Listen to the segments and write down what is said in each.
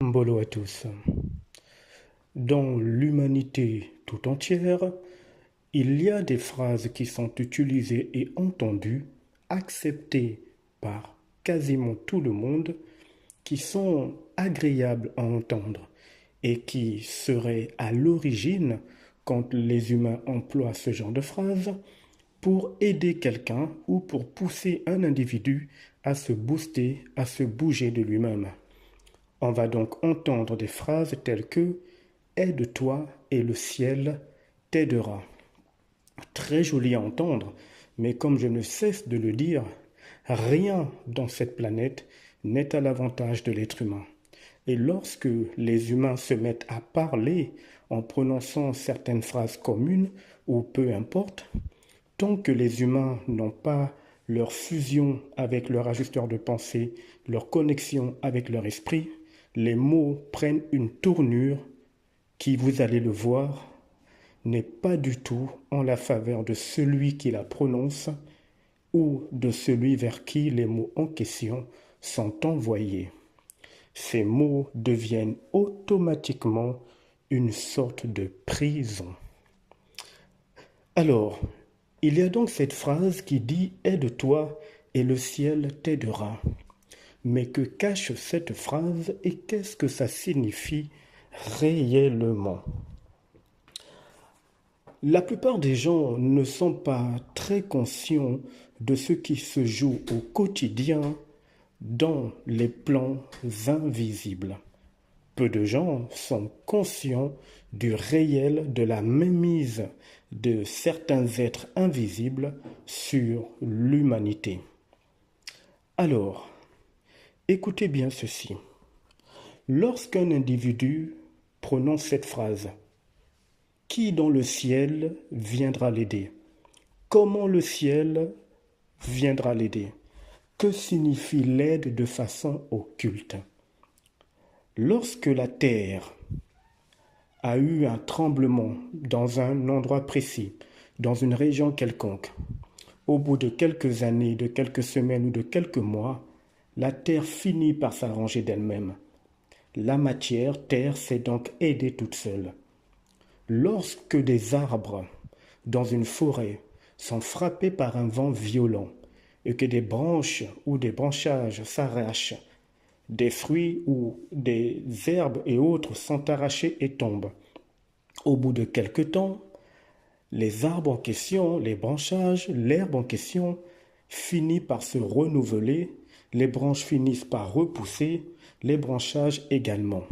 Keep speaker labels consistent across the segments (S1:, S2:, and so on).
S1: Mbolo à tous. Dans l'humanité tout entière, il y a des phrases qui sont utilisées et entendues, acceptées par quasiment tout le monde, qui sont agréables à entendre et qui seraient à l'origine, quand les humains emploient ce genre de phrases, pour aider quelqu'un ou pour pousser un individu à se booster, à se bouger de lui-même. On va donc entendre des phrases telles que aide-toi et le ciel t'aidera. Très joli à entendre, mais comme je ne cesse de le dire, rien dans cette planète n'est à l'avantage de l'être humain. Et lorsque les humains se mettent à parler en prononçant certaines phrases communes, ou peu importe, tant que les humains n'ont pas leur fusion avec leur ajusteur de pensée, leur connexion avec leur esprit, les mots prennent une tournure qui, vous allez le voir, n'est pas du tout en la faveur de celui qui la prononce ou de celui vers qui les mots en question sont envoyés. Ces mots deviennent automatiquement une sorte de prison. Alors, il y a donc cette phrase qui dit « Aide-toi et le ciel t'aidera ». Mais que cache cette phrase et qu'est-ce que ça signifie réellement? La plupart des gens ne sont pas très conscients de ce qui se joue au quotidien dans les plans invisibles. Peu de gens sont conscients du réel de la mainmise de certains êtres invisibles sur l'humanité. Alors, écoutez bien ceci. Lorsqu'un individu prononce cette phrase, « Qui dans le ciel viendra l'aider ?» Comment le ciel viendra l'aider? Que signifie l'aide de façon occulte? Lorsque la terre a eu un tremblement dans un endroit précis, dans une région quelconque, au bout de quelques années, de quelques semaines ou de quelques mois, la terre finit par s'arranger d'elle-même. La matière, terre, s'est donc aidée toute seule. Lorsque des arbres dans une forêt sont frappés par un vent violent et que des branches ou des branchages s'arrachent, des fruits ou des herbes et autres sont arrachés et tombent. Au bout de quelque temps, les arbres en question, les branchages, l'herbe en question finit par se renouveler, les branches finissent par repousser, les branchages également.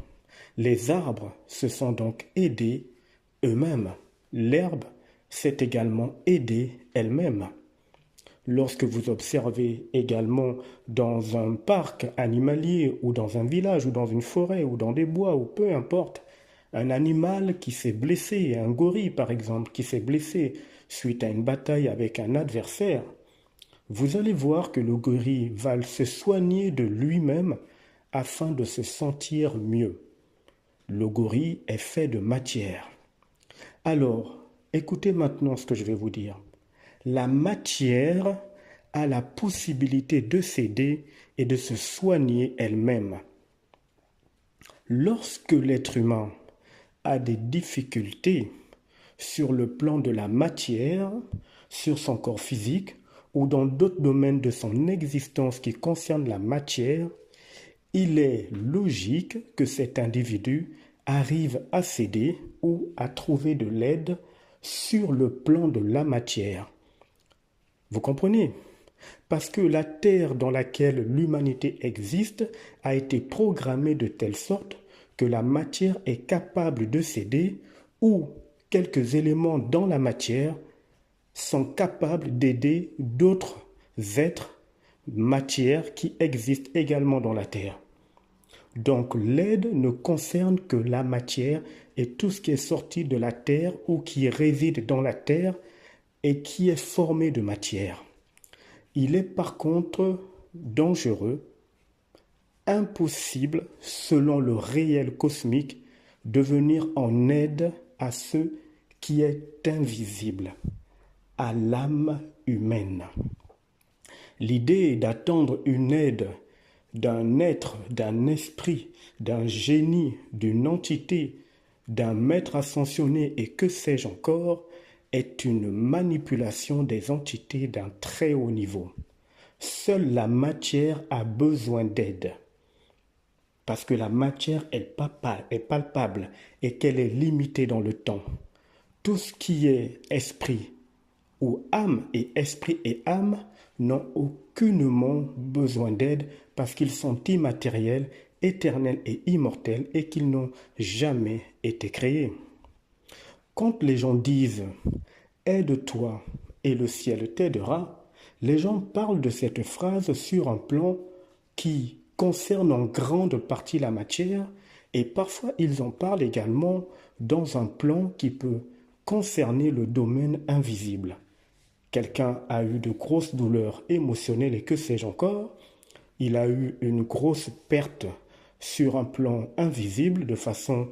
S1: Les arbres se sont donc aidés eux-mêmes. L'herbe s'est également aidée elle-même. Lorsque vous observez également dans un parc animalier ou dans un village ou dans une forêt ou dans des bois ou peu importe, un animal qui s'est blessé, un gorille par exemple, qui s'est blessé suite à une bataille avec un adversaire, vous allez voir que le gorille va se soigner de lui-même afin de se sentir mieux. Le gorille est fait de matière. Alors, écoutez maintenant ce que je vais vous dire. La matière a la possibilité de s'aider et de se soigner elle-même. Lorsque l'être humain a des difficultés sur le plan de la matière, sur son corps physique ou dans d'autres domaines de son existence qui concernent la matière, il est logique que cet individu arrive à s'aider ou à trouver de l'aide sur le plan de la matière. Vous comprenez? Parce que la terre dans laquelle l'humanité existe a été programmée de telle sorte que la matière est capable de s'aider ou quelques éléments dans la matière sont capables d'aider d'autres êtres, matières qui existent également dans la terre. Donc l'aide ne concerne que la matière et tout ce qui est sorti de la terre ou qui réside dans la terre et qui est formé de matière. Il est par contre dangereux, impossible, selon le réel cosmique, de venir en aide à ce qui est invisible, à l'âme humaine. L'idée d'attendre une aide d'un être, d'un esprit, d'un génie, d'une entité, d'un maître ascensionné et que sais-je encore, est une manipulation des entités d'un très haut niveau. Seule la matière a besoin d'aide, parce que la matière est palpable et qu'elle est limitée dans le temps. Tout ce qui est esprit ou âme et âme n'ont aucunement besoin d'aide parce qu'ils sont immatériels, éternels et immortels et qu'ils n'ont jamais été créés. Quand les gens disent « aide-toi et le ciel t'aidera », les gens parlent de cette phrase sur un plan qui concerne en grande partie la matière et parfois ils en parlent également dans un plan qui peut concerner le domaine invisible. Quelqu'un a eu de grosses douleurs émotionnelles et que sais-je encore, il a eu une grosse perte sur un plan invisible de façon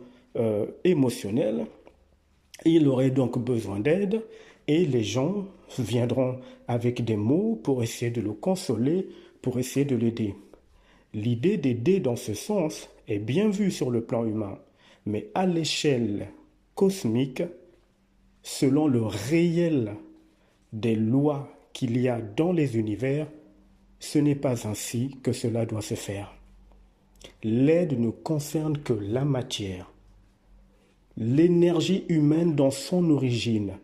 S1: émotionnelle, il aurait donc besoin d'aide et les gens viendront avec des mots pour essayer de le consoler, pour essayer de l'aider. L'idée d'aider dans ce sens est bien vue sur le plan humain, mais à l'échelle cosmique, selon le réel des lois qu'il y a dans les univers, ce n'est pas ainsi que cela doit se faire. L'aide ne concerne que la matière. L'énergie humaine dans son origine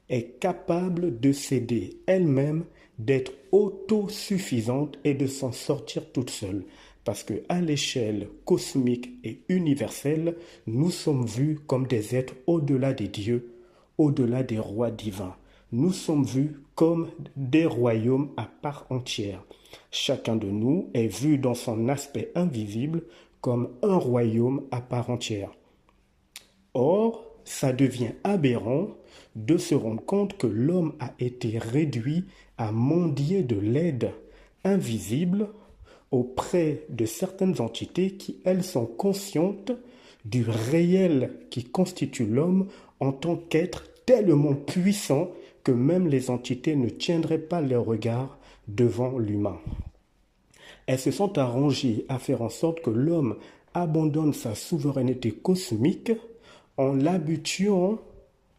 S1: est capable de s'aider elle-même, d'être autosuffisante et de s'en sortir toute seule. Parce qu'à l'échelle cosmique et universelle, nous sommes vus comme des êtres au-delà des dieux, au-delà des rois divins. Nous sommes vus comme des royaumes à part entière. Chacun de nous est vu dans son aspect invisible comme un royaume à part entière. Or, ça devient aberrant de se rendre compte que l'homme a été réduit à mendier de l'aide invisible auprès de certaines entités qui, elles, sont conscientes du réel qui constitue l'homme en tant qu'être tellement puissant que même les entités ne tiendraient pas leur regard devant l'humain. Elles se sont arrangées à faire en sorte que l'homme abandonne sa souveraineté cosmique en l'habituant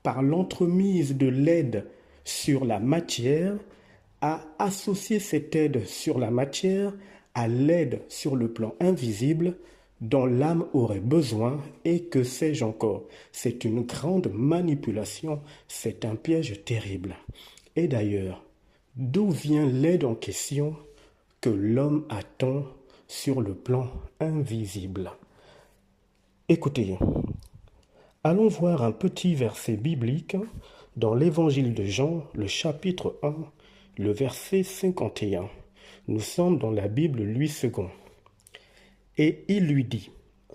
S1: par l'entremise de l'aide sur la matière à associer cette aide sur la matière à l'aide sur le plan invisible dont l'âme aurait besoin et que sais-je encore. C'est une grande manipulation, c'est un piège terrible. Et d'ailleurs, d'où vient l'aide en question que l'homme attend sur le plan invisible? Écoutez, allons voir un petit verset biblique dans l'évangile de Jean, le chapitre 1, le verset 51. Nous sommes dans la Bible Louis II. Et il lui dit,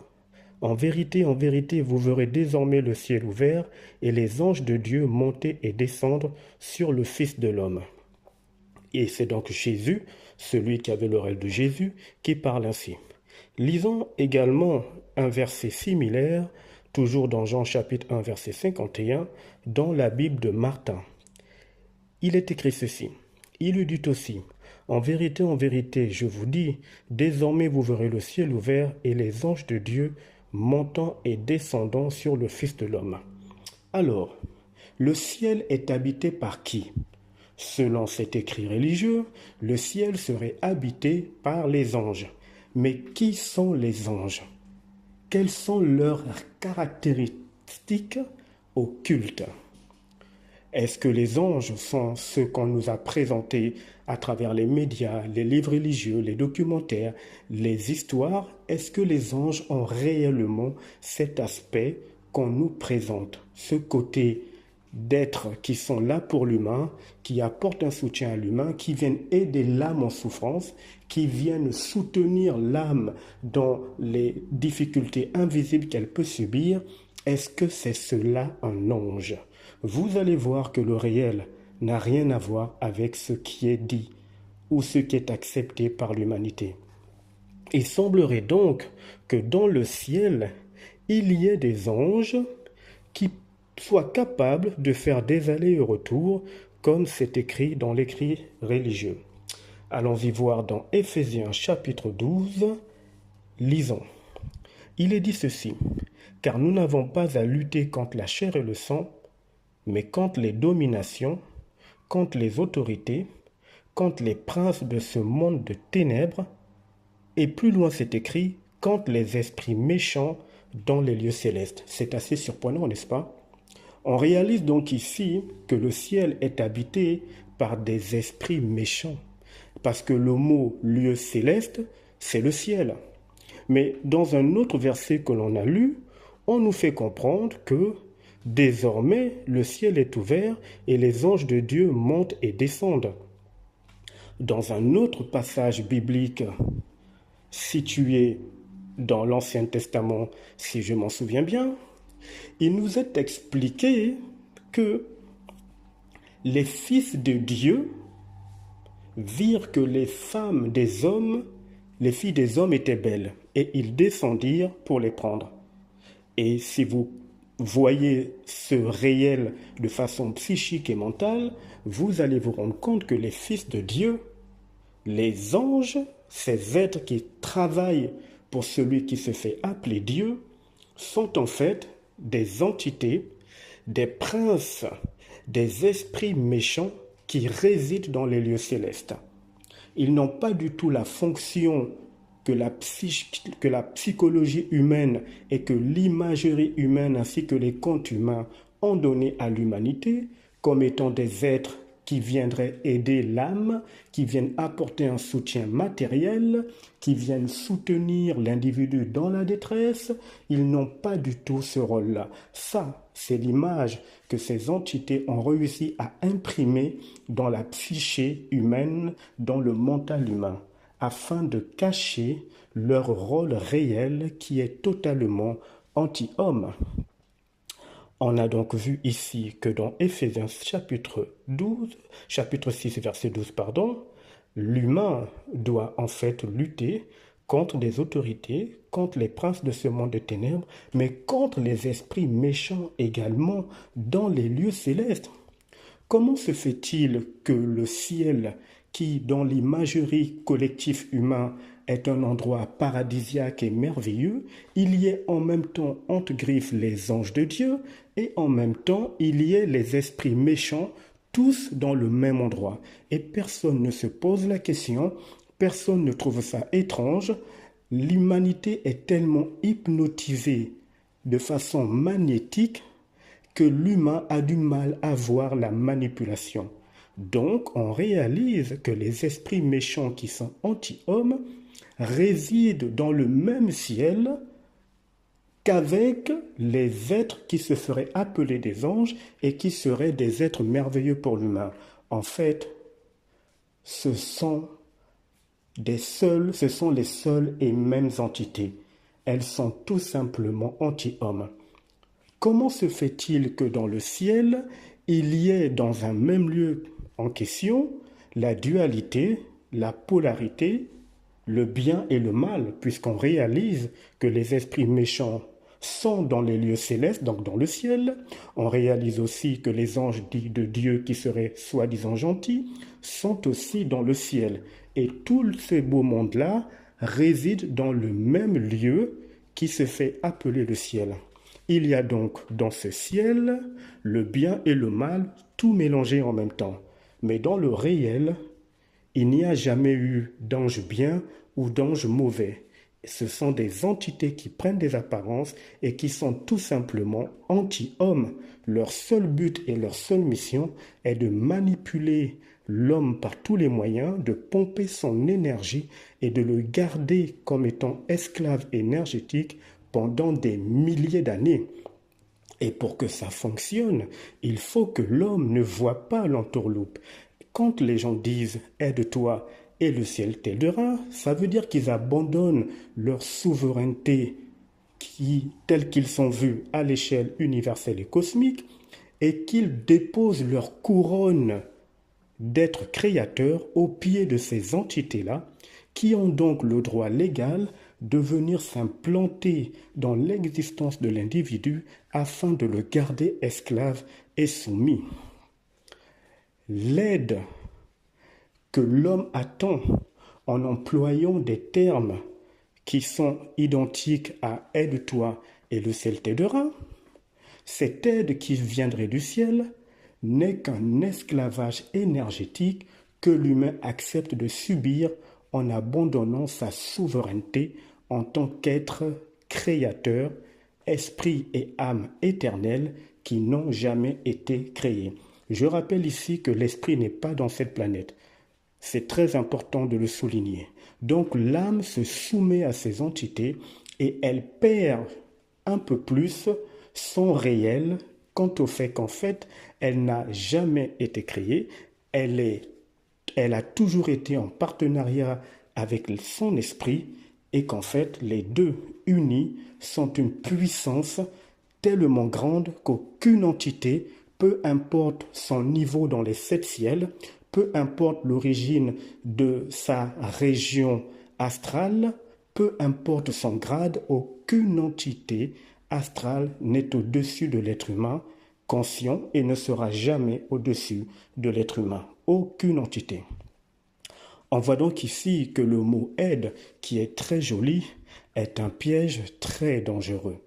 S1: « en vérité, vous verrez désormais le ciel ouvert et les anges de Dieu monter et descendre sur le Fils de l'homme. » Et c'est donc Jésus, celui qui avait l'oreille de Jésus, qui parle ainsi. Lisons également un verset similaire, toujours dans Jean chapitre 1, verset 51, dans la Bible de Martin. Il est écrit ceci. Il lui dit aussi, « en vérité, je vous dis, désormais vous verrez le ciel ouvert et les anges de Dieu montant et descendant sur le Fils de l'homme. » Alors, le ciel est habité par qui? Selon cet écrit religieux, le ciel serait habité par les anges. Mais qui sont les anges? Quelles sont leurs caractéristiques occultes? Est-ce que les anges sont ceux qu'on nous a présentés à travers les médias, les livres religieux, les documentaires, les histoires? Est-ce que les anges ont réellement cet aspect qu'on nous présente, ce côté d'êtres qui sont là pour l'humain, qui apportent un soutien à l'humain, qui viennent aider l'âme en souffrance, qui viennent soutenir l'âme dans les difficultés invisibles qu'elle peut subir? Est-ce que c'est cela un ange? Vous allez voir que le réel n'a rien à voir avec ce qui est dit ou ce qui est accepté par l'humanité. Il semblerait donc que dans le ciel, il y ait des anges qui soient capables de faire des allers et retours comme c'est écrit dans l'écrit religieux. Allons y voir dans Éphésiens chapitre 12, lisons. Il est dit ceci, « Car nous n'avons pas à lutter contre la chair et le sang, mais contre les dominations, contre les autorités, contre les princes de ce monde de ténèbres, et plus loin c'est écrit, contre les esprits méchants dans les lieux célestes. » C'est assez surprenant, n'est-ce pas? On réalise donc ici que le ciel est habité par des esprits méchants, parce que le mot « lieu céleste », c'est le ciel. Mais dans un autre verset que l'on a lu, on nous fait comprendre que désormais le ciel est ouvert et les anges de Dieu montent et descendent. Dans un autre passage biblique situé dans l'Ancien Testament, si je m'en souviens bien, il nous est expliqué que les fils de Dieu virent que les femmes des hommes, les filles des hommes étaient belles, et ils descendirent pour les prendre. Et si vous voyez ce réel de façon psychique et mentale, vous allez vous rendre compte que les fils de Dieu, les anges, ces êtres qui travaillent pour celui qui se fait appeler Dieu, sont en fait des entités, des princes, des esprits méchants qui résident dans les lieux célestes. Ils n'ont pas du tout la fonction que la psychologie humaine et que l'imagerie humaine ainsi que les contes humains ont donné à l'humanité comme étant des êtres qui viendraient aider l'âme, qui viennent apporter un soutien matériel, qui viennent soutenir l'individu dans la détresse. Ils n'ont pas du tout ce rôle-là. Ça, c'est l'image que ces entités ont réussi à imprimer dans la psyché humaine, dans le mental humain, afin de cacher leur rôle réel qui est totalement anti-homme. On a donc vu ici que dans Éphésiens chapitre 6, verset 12, l'humain doit en fait lutter contre des autorités, contre les princes de ce monde de ténèbres, mais contre les esprits méchants également dans les lieux célestes. Comment se fait-il que le ciel, qui dans l'imagerie collective humaine est un endroit paradisiaque et merveilleux, il y ait en même temps entre griffes les anges de Dieu et en même temps il y ait les esprits méchants, tous dans le même endroit. Et personne ne se pose la question, personne ne trouve ça étrange. L'humanité est tellement hypnotisée de façon magnétique que l'humain a du mal à voir la manipulation. Donc, on réalise que les esprits méchants qui sont anti-hommes résident dans le même ciel qu'avec les êtres qui se feraient appeler des anges et qui seraient des êtres merveilleux pour l'humain. En fait, ce sont les seules et mêmes entités. Elles sont tout simplement anti-hommes. Comment se fait-il que dans le ciel, il y ait dans un même lieu en question la dualité, la polarité, le bien et le mal, puisqu'on réalise que les esprits méchants sont dans les lieux célestes, donc dans le ciel. On réalise aussi que les anges dits de Dieu, qui seraient soi-disant gentils, sont aussi dans le ciel. Et tous ces beaux mondes-là résident dans le même lieu qui se fait appeler le ciel. Il y a donc dans ce ciel le bien et le mal, tout mélangé en même temps. Mais dans le réel, il n'y a jamais eu d'ange bien ou d'ange mauvais. Ce sont des entités qui prennent des apparences et qui sont tout simplement anti-hommes. Leur seul but et leur seule mission est de manipuler l'homme par tous les moyens, de pomper son énergie et de le garder comme étant esclave énergétique pendant des milliers d'années. Et pour que ça fonctionne, il faut que l'homme ne voie pas l'entourloupe. Quand les gens disent « aide-toi et le ciel t'aidera », ça veut dire qu'ils abandonnent leur souveraineté telle qu'ils sont vus à l'échelle universelle et cosmique et qu'ils déposent leur couronne d'être créateurs au pied de ces entités-là qui ont donc le droit légal de venir s'implanter dans l'existence de l'individu afin de le garder esclave et soumis. L'aide que l'homme attend en employant des termes qui sont identiques à aide-toi et le ciel t'aidera, cette aide qui viendrait du ciel n'est qu'un esclavage énergétique que l'humain accepte de subir en abandonnant sa souveraineté en tant qu'être créateur, esprit et âme éternelle qui n'ont jamais été créés. Je rappelle ici que l'esprit n'est pas dans cette planète. C'est très important de le souligner. Donc l'âme se soumet à ces entités et elle perd un peu plus son réel quant au fait qu'en fait, elle n'a jamais été créée, elle a toujours été en partenariat avec son esprit et qu'en fait, les deux unis sont une puissance tellement grande qu'aucune entité, peu importe son niveau dans les 7 ciels, peu importe l'origine de sa région astrale, peu importe son grade, aucune entité astrale n'est au-dessus de l'être humain conscient et ne sera jamais au-dessus de l'être humain. Aucune entité. On voit donc ici que le mot aide, qui est très joli, est un piège très dangereux.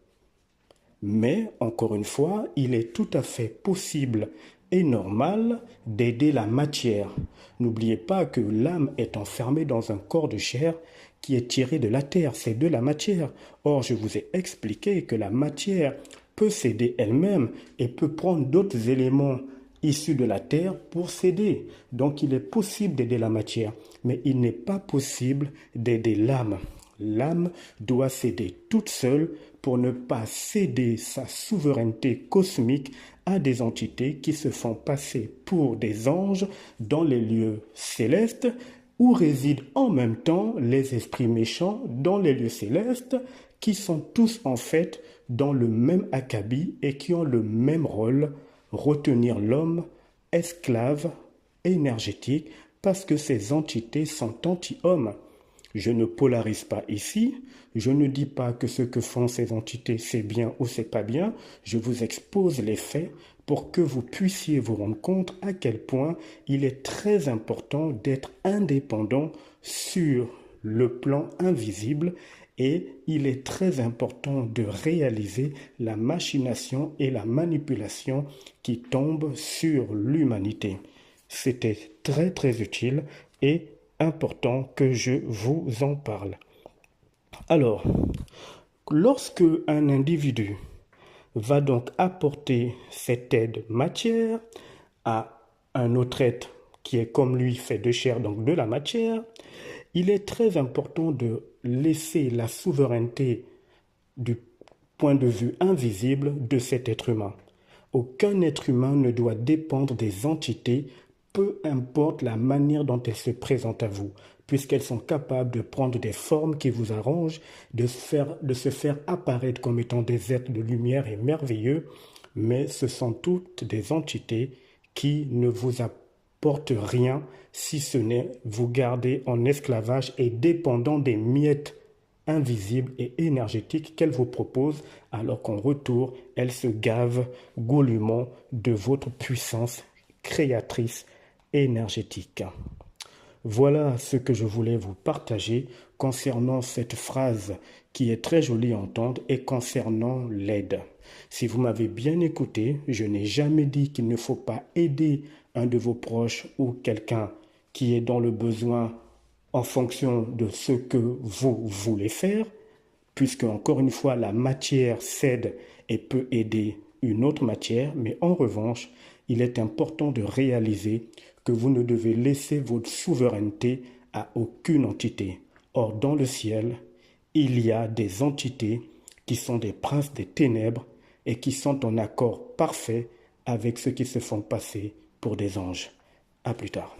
S1: Mais, encore une fois, il est tout à fait possible et normal d'aider la matière. N'oubliez pas que l'âme est enfermée dans un corps de chair qui est tiré de la terre, c'est de la matière. Or, je vous ai expliqué que la matière peut s'aider elle-même et peut prendre d'autres éléments issus de la terre pour s'aider. Donc, il est possible d'aider la matière, mais il n'est pas possible d'aider l'âme. L'âme doit s'aider toute seule pour ne pas céder sa souveraineté cosmique à des entités qui se font passer pour des anges dans les lieux célestes où résident en même temps les esprits méchants dans les lieux célestes qui sont tous en fait dans le même acabit et qui ont le même rôle, retenir l'homme esclave énergétique parce que ces entités sont anti-hommes. Je ne polarise pas ici, je ne dis pas que ce que font ces entités c'est bien ou c'est pas bien, je vous expose les faits pour que vous puissiez vous rendre compte à quel point il est très important d'être indépendant sur le plan invisible et il est très important de réaliser la machination et la manipulation qui tombent sur l'humanité. C'était très très utile et important que je vous en parle. Alors, lorsque un individu va donc apporter cette aide matière à un autre être qui est comme lui fait de chair, donc de la matière, il est très important de laisser la souveraineté du point de vue invisible de cet être humain. Aucun être humain ne doit dépendre des entités, peu importe la manière dont elles se présentent à vous, puisqu'elles sont capables de prendre des formes qui vous arrangent, de se faire apparaître comme étant des êtres de lumière et merveilleux, mais ce sont toutes des entités qui ne vous apportent rien, si ce n'est vous garder en esclavage et dépendant des miettes invisibles et énergétiques qu'elles vous proposent, alors qu'en retour, elles se gavent goulûment de votre puissance créatrice énergétique. Voilà ce que je voulais vous partager concernant cette phrase qui est très jolie à entendre et concernant l'aide. Si vous m'avez bien écouté, je n'ai jamais dit qu'il ne faut pas aider un de vos proches ou quelqu'un qui est dans le besoin en fonction de ce que vous voulez faire, puisque encore une fois la matière cède et peut aider une autre matière, mais en revanche, il est important de réaliser que vous ne devez laisser votre souveraineté à aucune entité. Or, dans le ciel, il y a des entités qui sont des princes des ténèbres et qui sont en accord parfait avec ceux qui se font passer pour des anges. À plus tard.